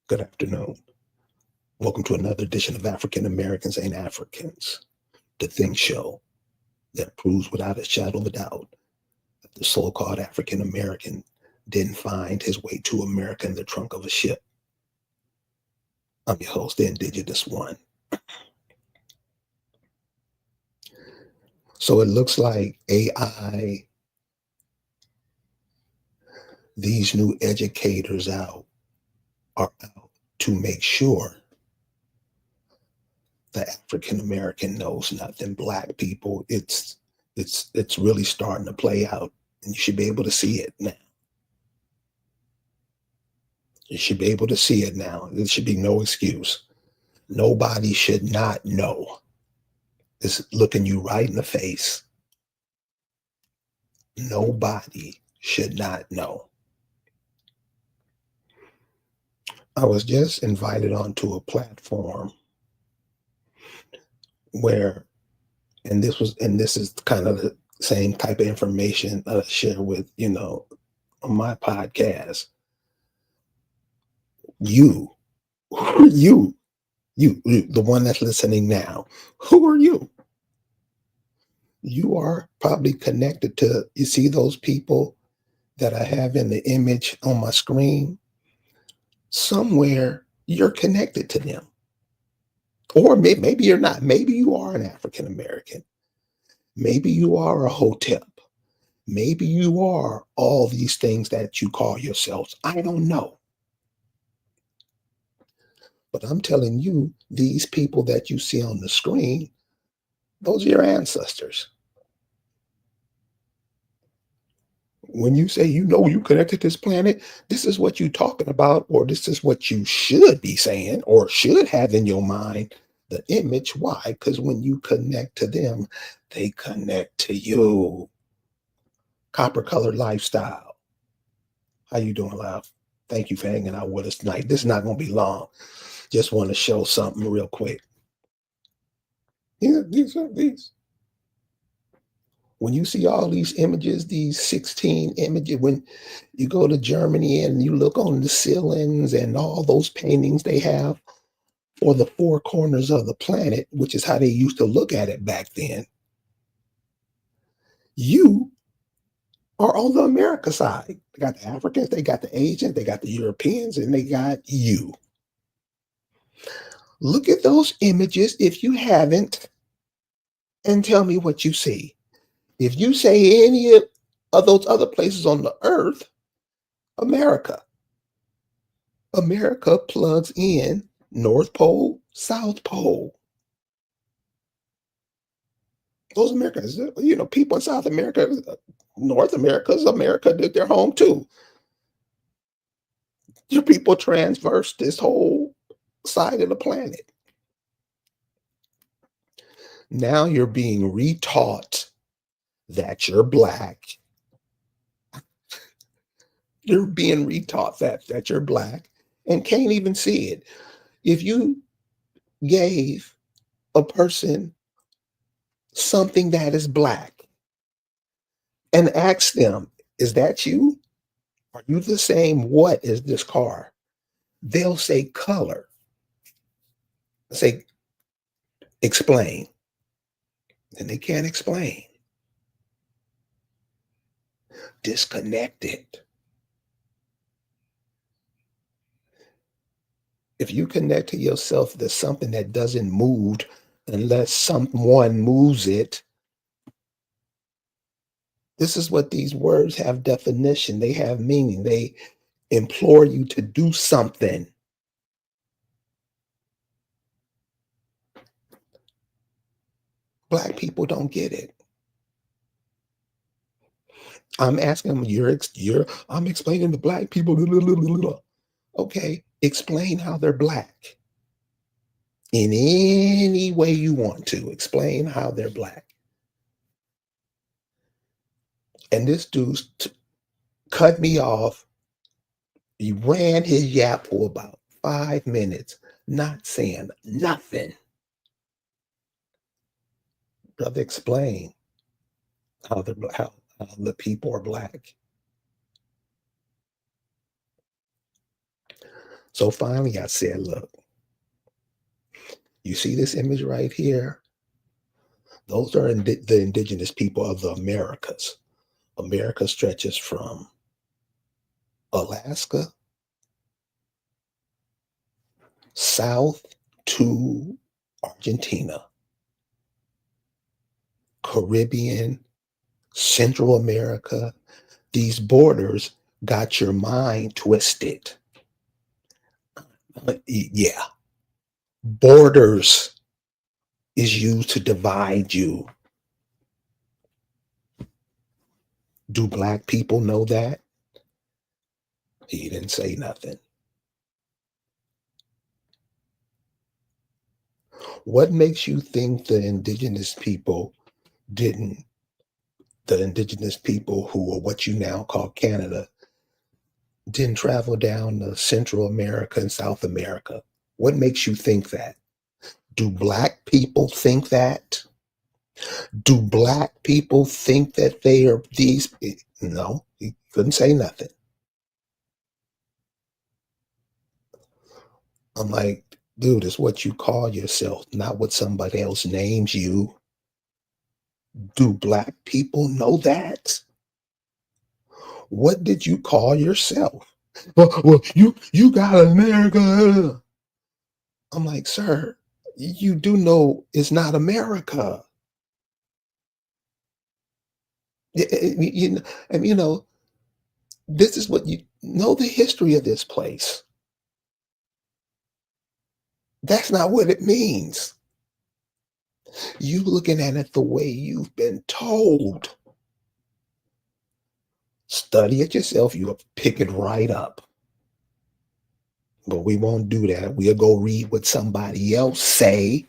Good afternoon. Welcome to another edition of African Americans Ain't Africans, the Think Show that proves without a shadow of a doubt that the so called African American didn't find his way to America in the trunk of a ship. I'm your host, the Indigenous One. So it looks like AI, these new educators are out to make sure the African American knows nothing. Black people, it's really starting to play out, and you should be able to see it now. You should be able to see it now. There should be no excuse. Nobody should not know. It's looking you right in the face. Nobody should not know. I was just invited onto a platform where, and this is kind of the same type of information that I share with, on my podcast. You, who are you? You, the one that's listening now. Who are you? You are probably connected to, you see those people that I have in the image on my screen? Somewhere you're connected to them. Or maybe you're not. Maybe you are an African American. Maybe you are a hotep. Maybe you are all these things that you call yourselves. I don't know. But I'm telling you, these people that you see on the screen, those are your ancestors. When you say you connected to this planet, this is what you're talking about, or this is what you should be saying, or should have in your mind the image. Why? Because when you connect to them, they connect to you. Copper colored lifestyle. How you doing, Love? Thank you for hanging out with us tonight. This is not going to be long. Just want to show something real quick. These. When you see all these images, these 16 images, when you go to Germany and you look on the ceilings and all those paintings they have for the four corners of the planet, which is how they used to look at it back then, you are on the America side. They got the Africans, they got the Asians, they got the Europeans, and they got you. Look at those images if you haven't and tell me what you see. If you say any of those other places on the earth, America. America plugs in North Pole, South Pole. Those Americans, people in South America, North America is America, they're home too. Your people transverse this whole side of the planet. Now you're being retaught that you're black. You're being retaught that you're black and can't even see it. If you gave a person something that is black and asked them, is that you? Are you the same what as this car? They'll say color. Say explain. And they can't explain. Disconnected. If you connect to yourself, there's something that doesn't move unless someone moves it. This is what these words have definition. They have meaning. They implore you to do something. Black people don't get it. I'm asking them, I'm explaining to black people. Okay, explain how they're black. In any way you want to, explain how they're black. And this dude cut me off. He ran his yap for about 5 minutes, not saying nothing. Brother, explain how the people are black. So finally, I said, look, you see this image right here? Those are the indigenous people of the Americas. America stretches from Alaska south to Argentina, Caribbean, Central America. These borders got your mind twisted. Yeah, borders is used to divide you. Do black people know that? He didn't say nothing. What makes you think didn't, the indigenous people who are what you now call Canada, didn't travel down to Central America and South America? What makes you think that? Do black people think that? Do black people think that they are these? No, he couldn't say nothing. I'm like, dude, it's what you call yourself, not what somebody else names you. Do black people know that? What did you call yourself? Well, you got America. I'm like, sir, you do know it's not America. You know, and you know, this is what you know the history of this place. That's not what it means. You looking at it the way you've been told. Study it yourself. You'll pick it right up. But we won't do that. We'll go read what somebody else say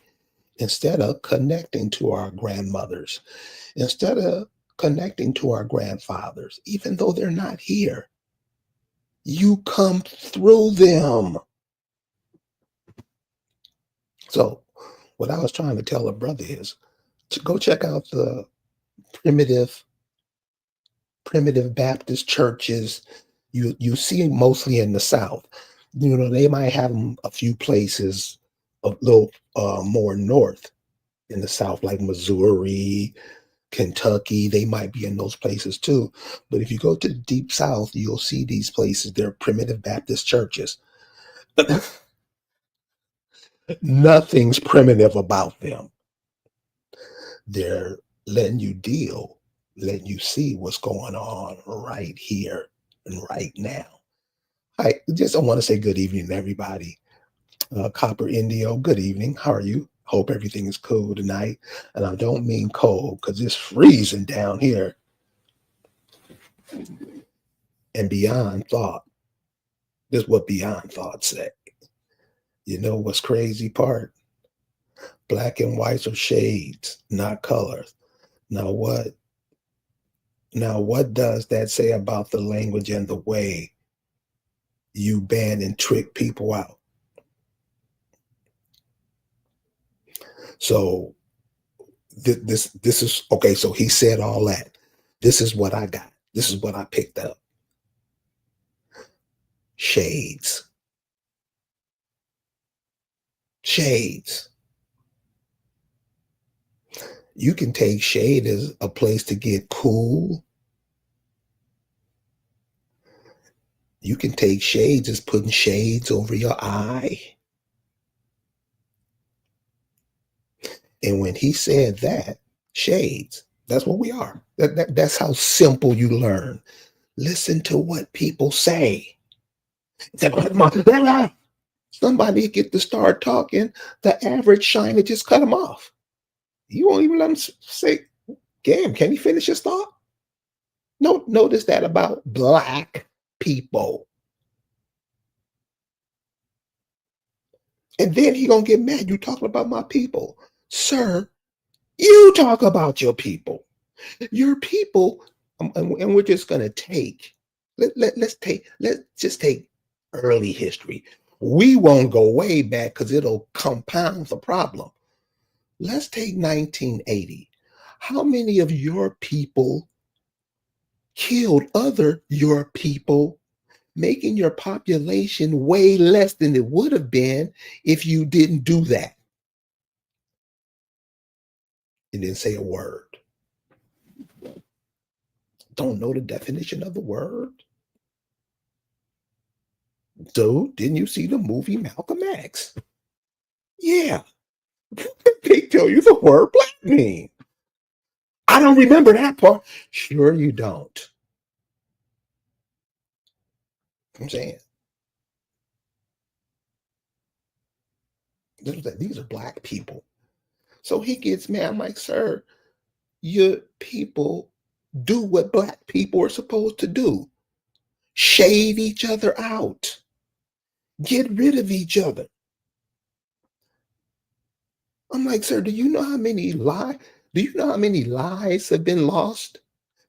instead of connecting to our grandmothers, instead of connecting to our grandfathers, even though they're not here. You come through them. So what I was trying to tell a brother is to go check out the primitive primitive Baptist churches. You see it mostly in the South. You know, they might have them a few places a little more north in the South, like Missouri, Kentucky. They might be in those places too. But if you go to the deep South, you'll see these places. They're primitive Baptist churches. Nothing's primitive about them. They're letting you see what's going on right here and right now. I just want to say good evening to everybody. Copper Indio, good evening. How are you? Hope everything is cool tonight. And I don't mean cold because it's freezing down here and beyond thought. This is what beyond thought say. You know what's crazy part? Black and whites are shades, not colors. Now what? Now what does that say about the language and the way you ban and trick people out? So this is okay. So he said all that. This is what I got. This is what I picked up. Shades. Shades. You can take shade as a place to get cool. You can take shades as putting shades over your eye. And when he said that, shades, that's what we are. That's how simple you learn. Listen to what people say. Somebody get to start talking, the average shiner just cut them off. You won't even let them say, damn, can he finish his thought? No, notice that about black people. And then he gonna get mad. You talking about my people. Sir, you talk about your people. Your people, and we're just gonna take, let's just take early history. We won't go way back because it'll compound the problem. Let's take 1980. How many of your people killed other your people making your population way less than it would have been if you didn't do that. And didn't say a word. Don't know the definition of the word? Dude, didn't you see the movie Malcolm X? Yeah, they tell you the word black mean. I don't remember that part. Sure you don't. I'm saying these are black people. So he gets mad. I'm like, sir, your people do what black people are supposed to do. Shade each other out. Get rid of each other. I'm like, sir, do you know how many lives have been lost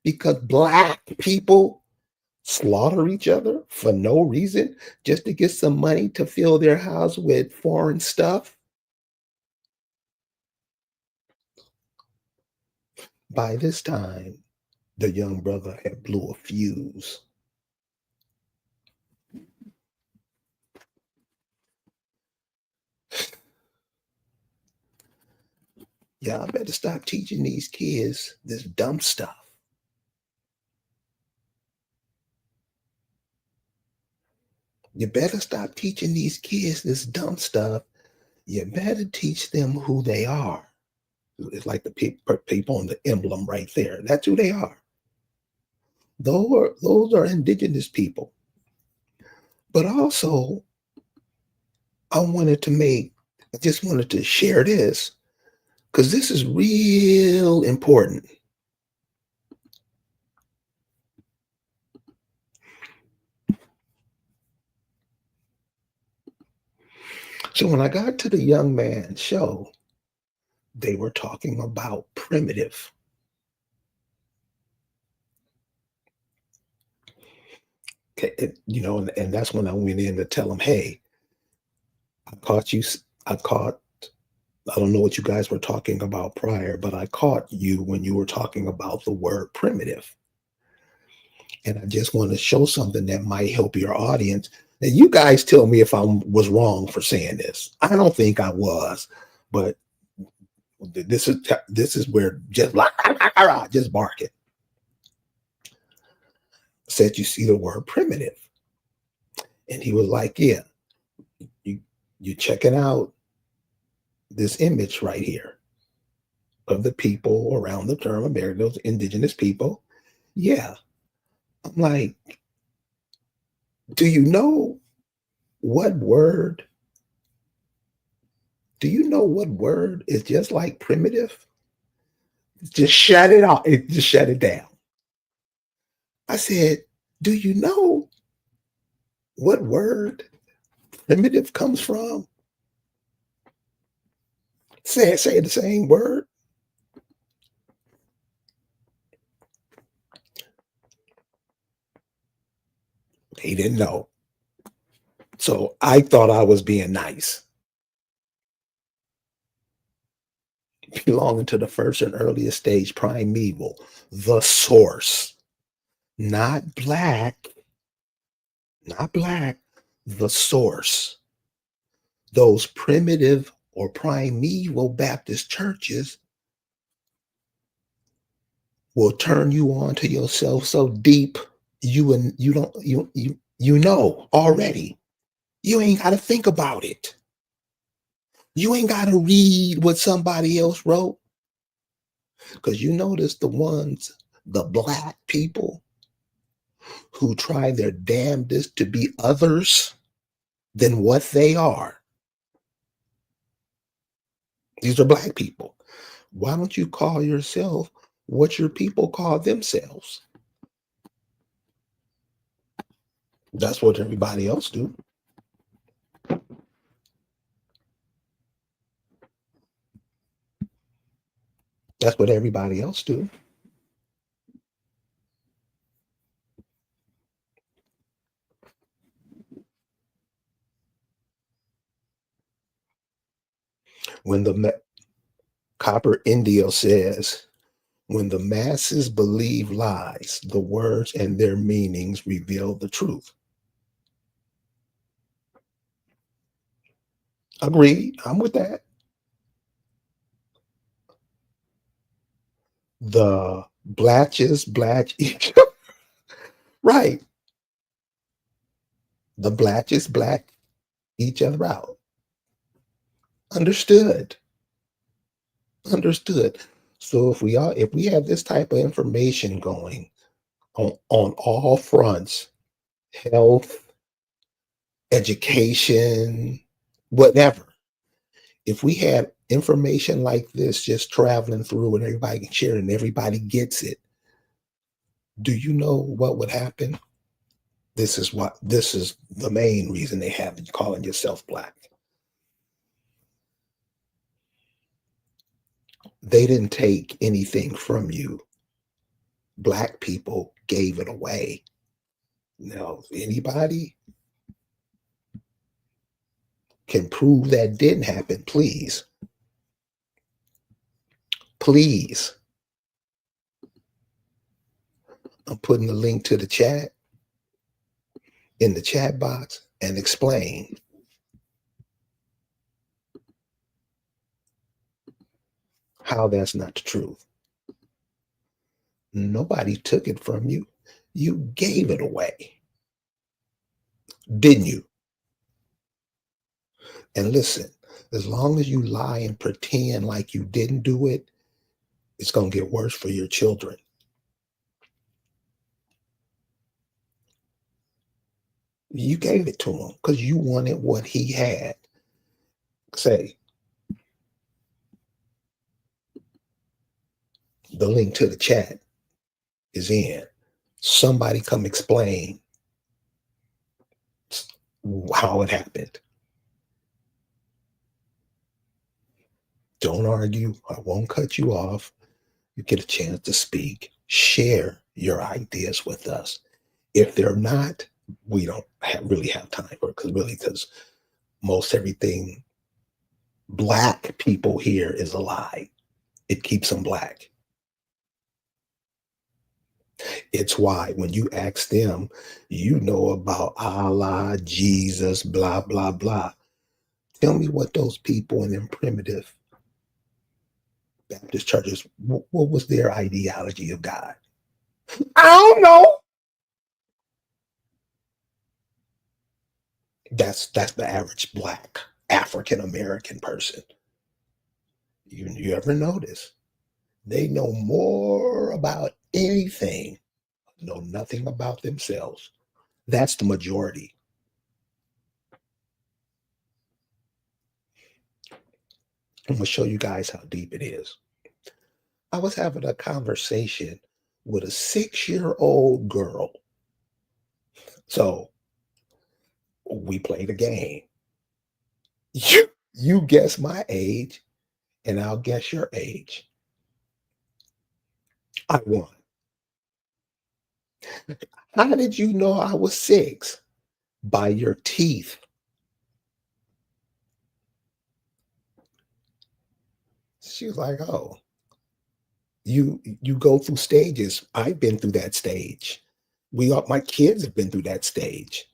because black people slaughter each other for no reason just to get some money to fill their house with foreign stuff? By this time, the young brother had blew a fuse. Yeah, I better stop teaching these kids this dumb stuff. You better stop teaching these kids this dumb stuff. You better teach them who they are. It's like the people on the emblem right there. That's who they are. Those are indigenous people. But also, I just wanted to share this because this is real important. So when I got to the young man's show, they were talking about primitive. Okay, and that's when I went in to tell him, hey, I caught you. I caught, I don't know what you guys were talking about prior, but I caught you when you were talking about the word primitive. And I just want to show something that might help your audience. And you guys tell me if I was wrong for saying this. I don't think I was, but this is where just barking. Said you see the word primitive, and he was like, "Yeah, you checking out this image right here of the people around the term America, those indigenous people." Yeah, I'm like, do you know what word? Do you know what word is just like primitive? Just shut it off. Just shut it down. I said, do you know what word primitive comes from? Say the same word. He didn't know. So I thought I was being nice. Belonging to the first and earliest stage, primeval, the source, not black, not black, the source. Those primitive or primeval Baptist churches will turn you on to yourself so deep you don't you know already. You ain't got to think about it. You ain't got to read what somebody else wrote because you notice the black people who try their damnedest to be others than what they are. These are black people. Why don't you call yourself what your people call themselves? That's what everybody else do. That's what everybody else do. When Copper Indio says, when the masses believe lies, the words and their meanings reveal the truth. Agreed. I'm with that. The blatches blatch each right. The blatches black each other out. Understood. Understood. So if we have this type of information going on all fronts, health, education, whatever, if we had information like this just traveling through and everybody can share it and everybody gets it, do you know what would happen? This is the main reason they have you calling yourself black. They didn't take anything from you. Black people gave it away. Now, if anybody can prove that didn't happen, please, I'm putting the link to the chat in the chat box and explain how that's not the truth. Nobody took it from you. You gave it away, didn't you? And listen, as long as you lie and pretend like you didn't do it, it's going to get worse for your children. You gave it to him because you wanted what he had. Say, the link to the chat is in. Somebody come explain how it happened. Don't argue. I won't cut you off. You get a chance to speak. Share your ideas with us. If they're not, we don't really have time for it because most everything black people here is a lie. It keeps them black. It's why when you ask them, you know about Allah, Jesus, blah, blah, blah. Tell me what those people in them primitive Baptist churches, what was their ideology of God? I don't know. That's the average black African American person. You ever notice? They know more about anything, know nothing about themselves. That's the majority. I'm gonna show you guys how deep it is. I was having a conversation with a 6-year-old girl. So we played a game. You guess my age, and I'll guess your age. I won. How did you know I was 6? By your teeth. She was like, "Oh, you go through stages. I've been through that stage. We all, my kids have been through that stage.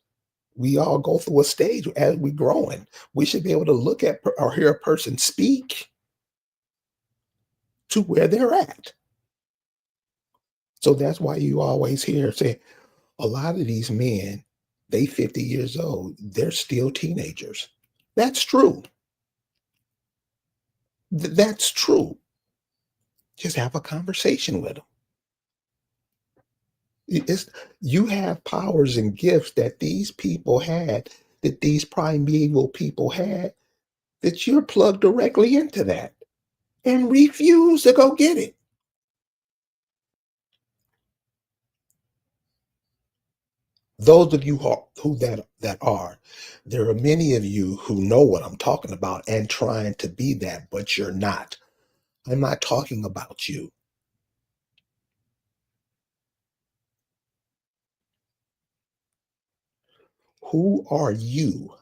We all go through a stage as we growing. We should be able to look at or hear a person speak to where they're at. So that's why you always hear say a lot of these men, they 50 years old, they're still teenagers. That's true. That's true. Just have a conversation with them. It's, you have powers and gifts that these people had, that these primeval people had, that you're plugged directly into that and refuse to go get it. Those of you that are, there are many of you who know what I'm talking about and trying to be that, but you're not. I'm not talking about you. Who are you?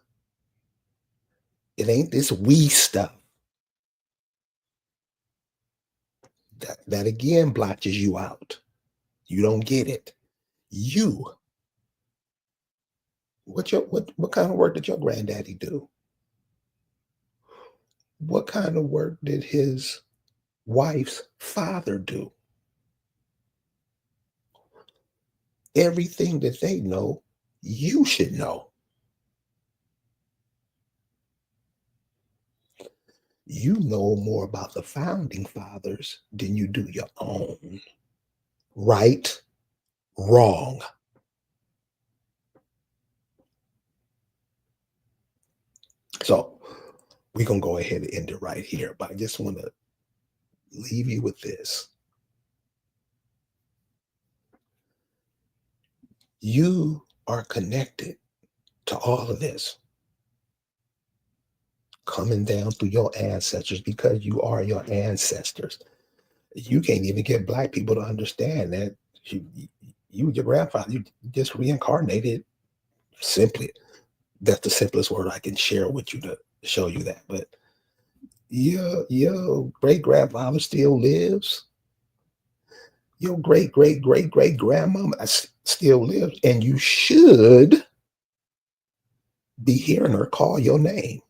It ain't this we stuff. That again blotches you out. You don't get it. You. What kind of work did your granddaddy do? What kind of work did his wife's father do? Everything that they know, you should know. You know more about the founding fathers than you do your own. Right, wrong. So we're going to go ahead and end it right here. But I just want to leave you with this. You are connected to all of this coming down through your ancestors because you are your ancestors. You can't even get black people to understand that your grandfather, you just reincarnated simply. That's the simplest word I can share with you to show you that. But your great grandfather still lives. Your great great great great grandmama still lives, and you should be hearing her call your name.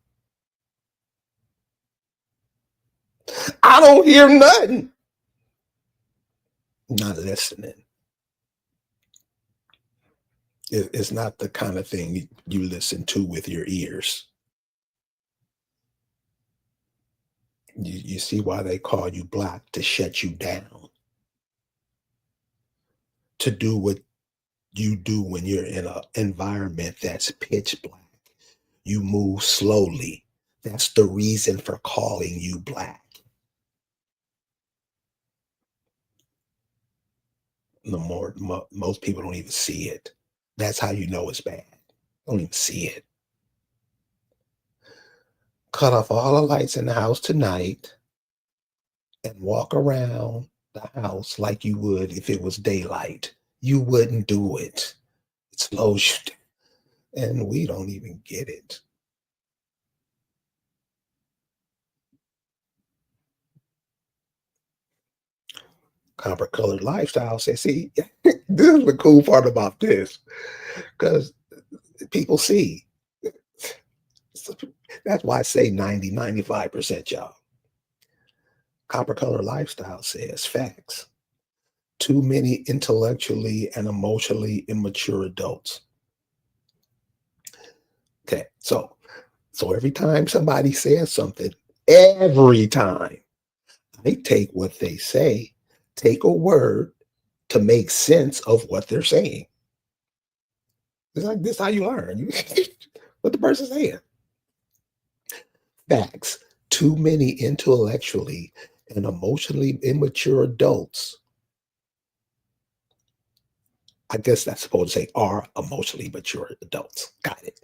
I don't hear nothing. Not listening. It's not the kind of thing you listen to with your ears. You see why they call you black, to shut you down, to do what you do when you're in an environment that's pitch black. You move slowly. That's the reason for calling you black. Most people don't even see it. That's how you know it's bad. Don't even see it. Cut off all the lights in the house tonight and walk around the house like you would if it was daylight. You wouldn't do it. It slows you down, and we don't even get it. Copper colored lifestyle says, see, this is the cool part about this, because people see. That's why I say 90, 95%, y'all. Copper color lifestyle says facts. Too many intellectually and emotionally immature adults. Okay, so every time somebody says something, every time I take what they say, take a word to make sense of what they're saying. It's like this how you learn. What the person saying. Facts. Too many intellectually and emotionally immature adults, I guess that's supposed to say are emotionally mature adults. Got it.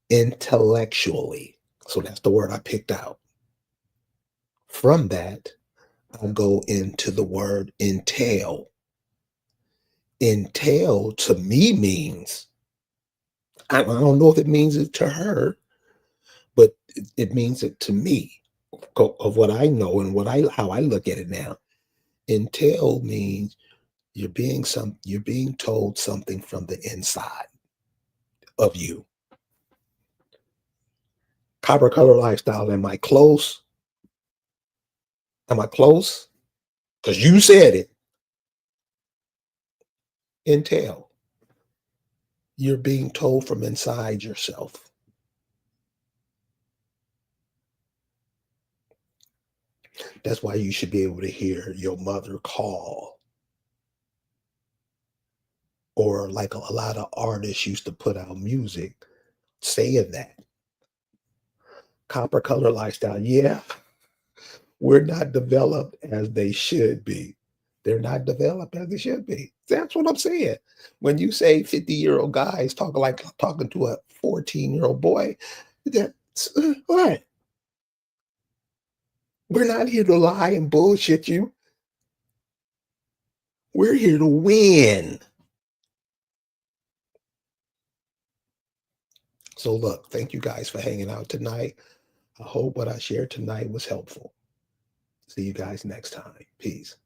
Intellectually. So that's the word I picked out. From that, I go into the word entail. Entail to me means, I don't know if it means it to her, but it means it to me of what I know and how I look at it now. Entail means you're being told something from the inside of you. Copper color lifestyle. Am I close? Am I close? Because you said it. Entail. You're being told from inside yourself. That's why you should be able to hear your mother call. Or like a lot of artists used to put out music saying that. Copper color lifestyle. Yeah, we're not developed as they should be. They're not developed as they should be. That's what I'm saying. When you say 50-year-old guys talking like talking to a 14-year-old boy, that's what? We're not here to lie and bullshit you. We're here to win. So look, thank you guys for hanging out tonight. I hope what I shared tonight was helpful. See you guys next time. Peace.